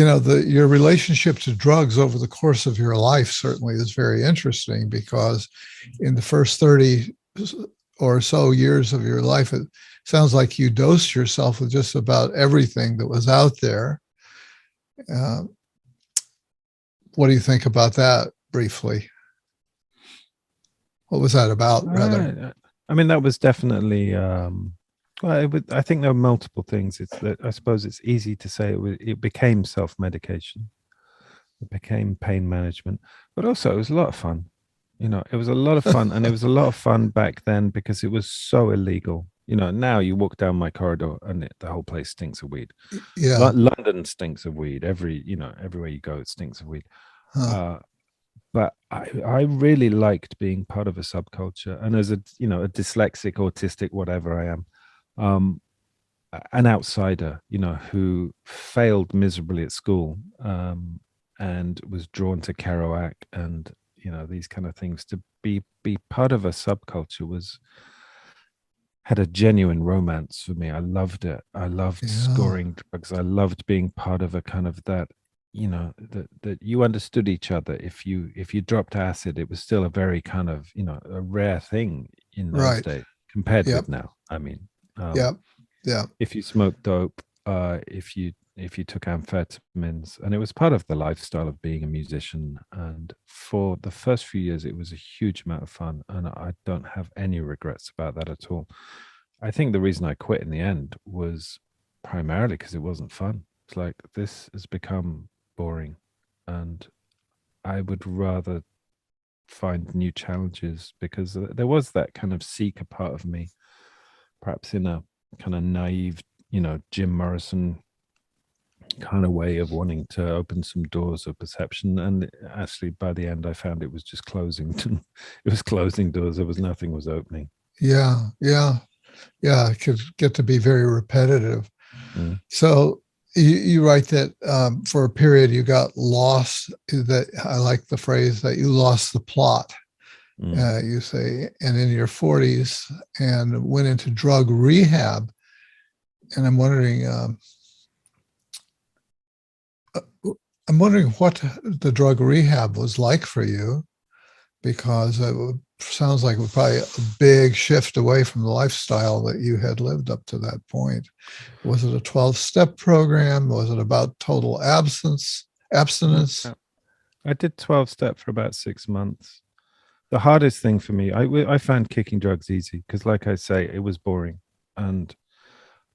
your relationship to drugs over the course of your life certainly is very interesting, because in the first 30 or so years of your life, it sounds like you dosed yourself with just about everything that was out there. What do you think about that briefly? What was that about, rather? I mean, that was definitely, I think there were multiple things. It's that I suppose it's easy to say it became self-medication. It became pain management, but also it was a lot of fun. It was a lot of fun, and it was a lot of fun back then because it was so illegal. Now you walk down my corridor and the whole place stinks of weed. Yeah. London stinks of weed. Everywhere you go, it stinks of weed. Huh. But I really liked being part of a subculture, and as a dyslexic, autistic, whatever I am, an outsider, who failed miserably at school, and was drawn to Kerouac and these kind of things. To be part of a subculture had a genuine romance for me. I loved it. I loved scoring drugs. I loved being part of a kind of that. That you understood each other. If you dropped acid, it was still a very kind of a rare thing in those days compared with now. I mean, if you smoked dope, if you took amphetamines, and it was part of the lifestyle of being a musician. And for the first few years, it was a huge amount of fun, and I don't have any regrets about that at all. I think the reason I quit in the end was primarily because it wasn't fun. It's like, this has become boring, and I would rather find new challenges, because there was that kind of seeker part of me, perhaps in a kind of naive, Jim Morrison kind of way of wanting to open some doors of perception. And actually, by the end, I found it was just closing. It was closing doors. There was nothing was opening. Yeah. It could get to be very repetitive. So you write that for a period you got lost. That I like the phrase that you lost the plot. You say, and in your 40s, and went into drug rehab. And I'm wondering what the drug rehab was like for you, because sounds like it was probably a big shift away from the lifestyle that you had lived up to that point. Was it a 12-step program? Was it about total abstinence? I did 12-step for about 6 months. The hardest thing for me, I found kicking drugs easy, because like I say, it was boring, and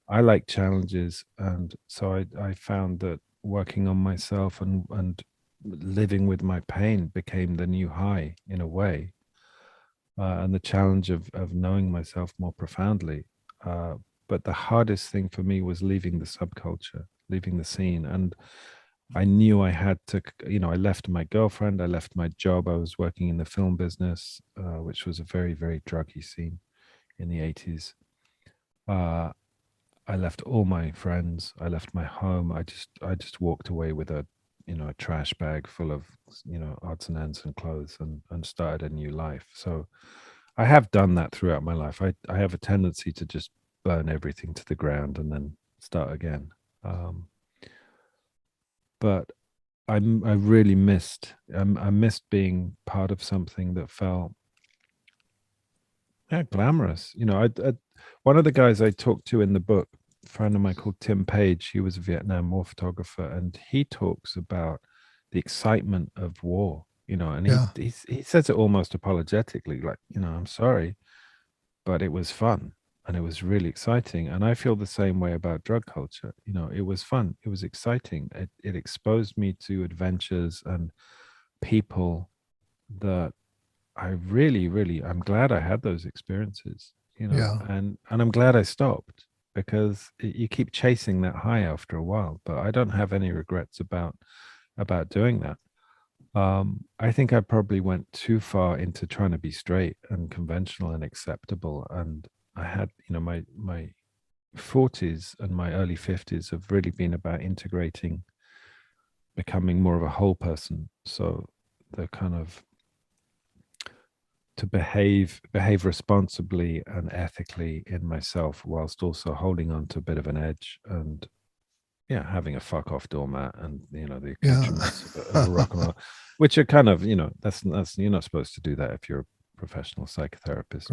I like challenges. And so I found that working on myself and living with my pain became the new high, in a way. And the challenge of knowing myself more profoundly. But the hardest thing for me was leaving the subculture, leaving the scene. And I knew I had to, I left my girlfriend, I left my job. I was working in the film business, which was a very, very druggy scene in the 80s. I left all my friends. I left my home. I just walked away with a trash bag full of, odds and ends and clothes, and started a new life. So I have done that throughout my life. I have a tendency to just burn everything to the ground and then start again. But I really missed, I missed being part of something that felt glamorous. One of the guys I talked to in the book, a friend of mine called Tim Page, he was a Vietnam War photographer, and he talks about the excitement of war, and he says it almost apologetically, like, I'm sorry, but it was fun and it was really exciting. And I feel the same way about drug culture. It was fun. It was exciting. It exposed me to adventures and people that I really, really, I'm glad I had those experiences, and I'm glad I stopped, because you keep chasing that high after a while. But I don't have any regrets about doing that. I think I probably went too far into trying to be straight and conventional and acceptable. And I had, my 40s and my early 50s have really been about integrating, becoming more of a whole person. So the kind of to behave responsibly and ethically in myself, whilst also holding on to a bit of an edge, and yeah, having a fuck off doormat and, you know, the Yeah. accoutrements of a rock and roll, which are kind of, you know, that's you're not supposed to do that if you're a professional psychotherapist.